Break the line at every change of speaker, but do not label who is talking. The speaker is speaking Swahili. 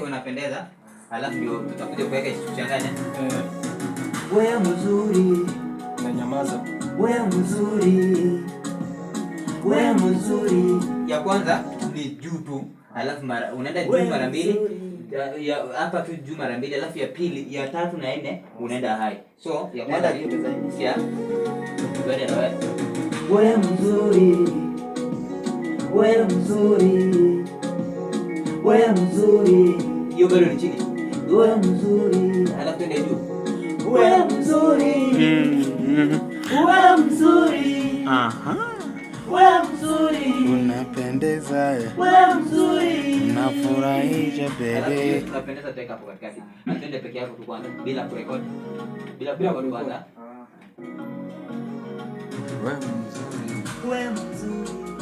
Unapendeza, alafu ndio tutakuja kuweka kuchanganya. Wewe mzuri,
na nyamaza.
Wewe mzuri, wewe mzuri. Ya kwanza ni juu tu, alafu unaenda juu mara mbili. Ya hapa tu juu mara mbili, alafu ya pili, ya tatu na nne unaenda high. So ya kwanza yote zaidi. Ya. Wewe mzuri, wewe mzuri, wewe mzuri. Hiyo bado ni chini. Wewe mzuri, alafu ndio juu. Wewe mzuri. Wewe mzuri.
Aha.
Wewe mzuri.
Unapendeza.
Wewe mzuri.
Unafurahisha bebe.
Unapendeza teka hapo katikati. Atende peke yako tu kwanza bila kurekodi. Bila kurekodi kwanza.
Wewe mzuri.
Wewe mzuri.